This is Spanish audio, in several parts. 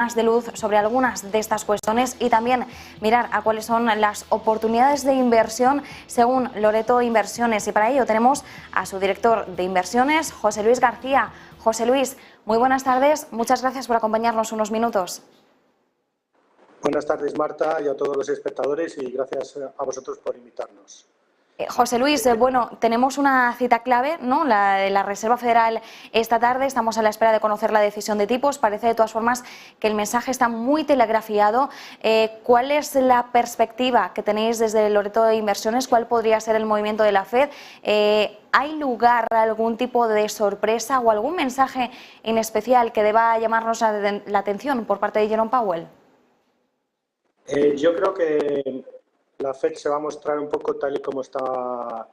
más de luz sobre algunas de estas cuestiones y también mirar a cuáles son las oportunidades de inversión según Loreto Inversiones. Y para ello tenemos a su director de inversiones, José Luis García. José Luis, muy buenas tardes. Muchas gracias por acompañarnos unos minutos. Buenas tardes, Marta, y a todos los espectadores, y gracias a vosotros por invitarnos. José Luis, bueno, tenemos una cita clave, ¿no? La de la Reserva Federal esta tarde. Estamos a la espera de conocer la decisión de tipos. Parece de todas formas que el mensaje está muy telegrafiado. ¿Cuál es la perspectiva que tenéis desde Loreto de Inversiones? ¿Cuál podría ser el movimiento de la FED? ¿Hay lugar a algún tipo de sorpresa o algún mensaje en especial que deba llamarnos la atención por parte de Jerome Powell? Yo creo que la FED se va a mostrar un poco tal y como está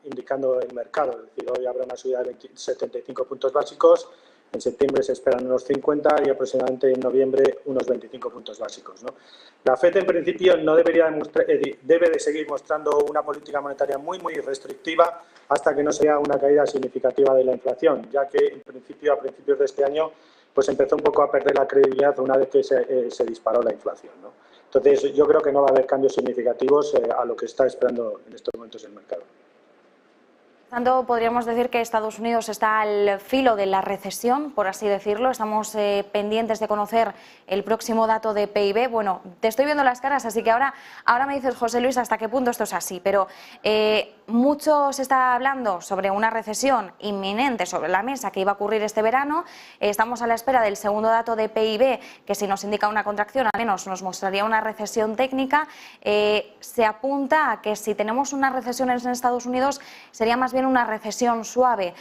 indicando el mercado. Es decir, hoy habrá una subida de 75 puntos básicos, en septiembre se esperan unos 50 y aproximadamente en noviembre unos 25 puntos básicos, ¿no? La FED en principio no debería debe de seguir mostrando una política monetaria muy restrictiva hasta que no sea una caída significativa de la inflación, ya que en principio a principios de este año pues empezó un poco a perder la credibilidad una vez que se disparó la inflación, ¿no? Entonces, yo creo que no va a haber cambios significativos a lo que está esperando en estos momentos el mercado. Por tanto, podríamos decir que Estados Unidos está al filo de la recesión, por así decirlo. Estamos pendientes de conocer el próximo dato de PIB. Bueno, te estoy viendo las caras, así que ahora me dices, José Luis, hasta qué punto esto es así. Pero mucho se está hablando sobre una recesión inminente sobre la mesa que iba a ocurrir este verano. Estamos a la espera del segundo dato de PIB, que si nos indica una contracción, al menos nos mostraría una recesión técnica. Se apunta a que si tenemos una recesión en Estados Unidos, sería más bien una recesión suave.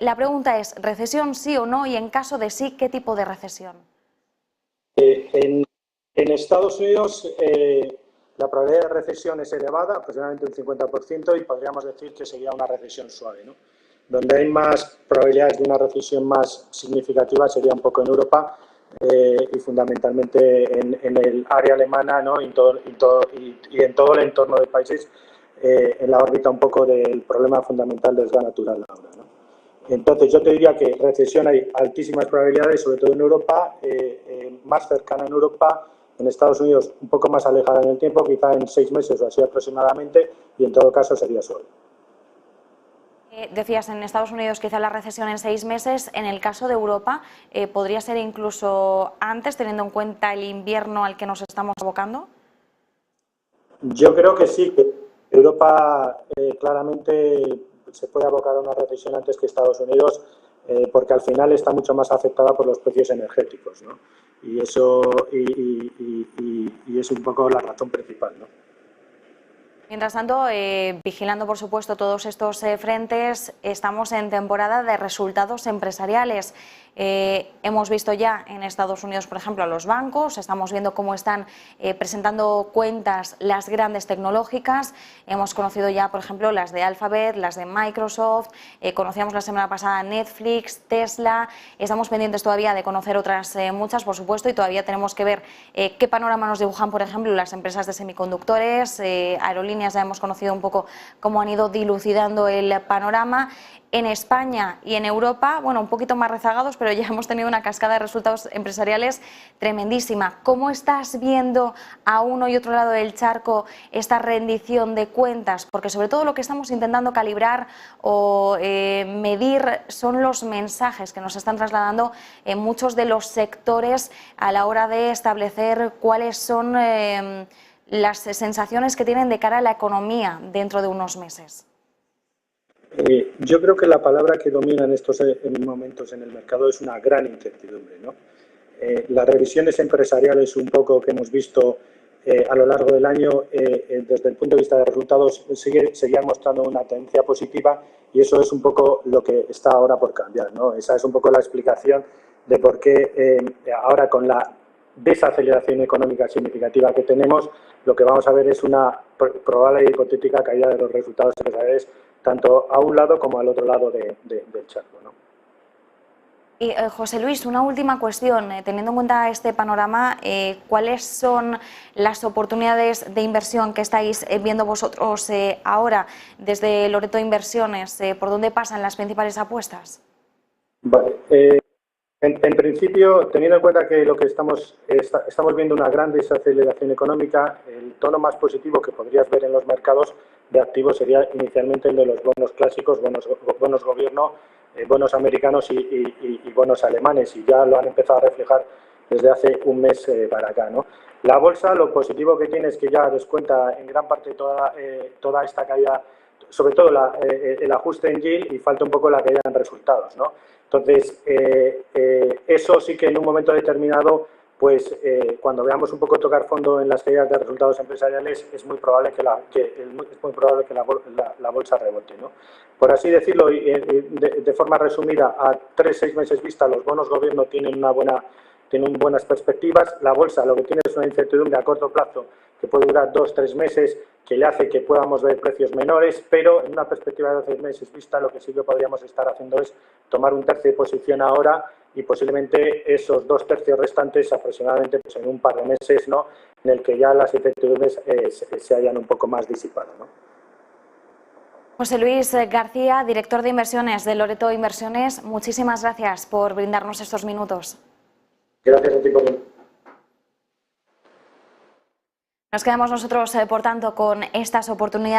La pregunta es, ¿recesión sí o no? Y en caso de sí, ¿qué tipo de recesión? En Estados Unidos la probabilidad de recesión es elevada, aproximadamente un 50%, y podríamos decir que sería una recesión suave, ¿no? Donde hay más probabilidades de una recesión más significativa sería un poco en Europa y fundamentalmente en el área alemana, ¿no? y en todo el entorno de países en la órbita un poco del problema fundamental del gas natural ahora, ¿no? Entonces yo te diría que recesión hay altísimas probabilidades, sobre todo en Europa, más cercana en Europa, en Estados Unidos un poco más alejada en el tiempo, quizá en 6 meses o así aproximadamente, y en todo caso sería suave. Decías, en Estados Unidos quizá la recesión en 6 meses. En el caso de Europa, ¿podría ser incluso antes, teniendo en cuenta el invierno al que nos estamos abocando? Yo creo que sí, que Europa claramente se puede abocar a una recesión antes que Estados Unidos, porque al final está mucho más afectada por los precios energéticos, ¿no? Y eso y es un poco la razón principal, ¿no? Mientras tanto, vigilando por supuesto todos estos frentes, estamos en temporada de resultados empresariales. Hemos visto ya en Estados Unidos, por ejemplo, a los bancos, estamos viendo cómo están presentando cuentas las grandes tecnológicas. Hemos conocido ya, por ejemplo, las de Alphabet, las de Microsoft, conocíamos la semana pasada Netflix, Tesla. Estamos pendientes todavía de conocer otras muchas, por supuesto, y todavía tenemos que ver qué panorama nos dibujan, por ejemplo, las empresas de semiconductores, aerolíneas. Ya hemos conocido un poco cómo han ido dilucidando el panorama. En España y en Europa, bueno, un poquito más rezagados, pero ya hemos tenido una cascada de resultados empresariales tremendísima. ¿Cómo estás viendo a uno y otro lado del charco esta rendición de cuentas? Porque sobre todo lo que estamos intentando calibrar o medir son los mensajes que nos están trasladando en muchos de los sectores a la hora de establecer cuáles son las sensaciones que tienen de cara a la economía dentro de unos meses. Yo creo que la palabra que domina en estos momentos en el mercado es una gran incertidumbre, ¿no? Las revisiones empresariales un poco que hemos visto a lo largo del año, desde el punto de vista de resultados, seguían mostrando una tendencia positiva, y eso es un poco lo que está ahora por cambiar, ¿no? Esa es un poco la explicación de por qué ahora, con la desaceleración económica significativa que tenemos, lo que vamos a ver es una probable y hipotética caída de los resultados empresariales, tanto a un lado como al otro lado del charco, ¿no? Y José Luis, una última cuestión, teniendo en cuenta este panorama, ¿cuáles son las oportunidades de inversión que estáis viendo vosotros ahora desde Loreto Inversiones? ¿Por dónde pasan las principales apuestas? Vale. En principio, teniendo en cuenta que lo que estamos viendo una gran desaceleración económica, el tono más positivo que podrías ver en los mercados de activos sería inicialmente el de los bonos clásicos, bonos gobierno, bonos americanos y bonos alemanes, y ya lo han empezado a reflejar desde hace un mes para acá, ¿no? La bolsa, lo positivo que tiene es que ya descuenta en gran parte toda esta caída, sobre todo el ajuste en yield, y falta un poco la caída en resultados, ¿no? Entonces, eso sí que en un momento determinado, pues cuando veamos un poco tocar fondo en las caídas de resultados empresariales, es muy probable que la bolsa rebote, ¿no? Por así decirlo, de forma resumida, a 3-6 meses vista, los bonos gobierno tienen buenas perspectivas. La bolsa lo que tiene es una incertidumbre a corto plazo que puede durar 2-3 meses, que le hace que podamos ver precios menores, pero en una perspectiva de 12 meses vista, lo que sí que podríamos estar haciendo es tomar un tercio de posición ahora y posiblemente esos 2 tercios restantes aproximadamente pues en un par de meses, ¿no?, en el que ya las incertidumbres se hayan un poco más disipado, ¿no? José Luis García, director de inversiones de Loreto Inversiones, muchísimas gracias por brindarnos estos minutos. Gracias a ti por... Nos quedamos nosotros, por tanto, con estas oportunidades.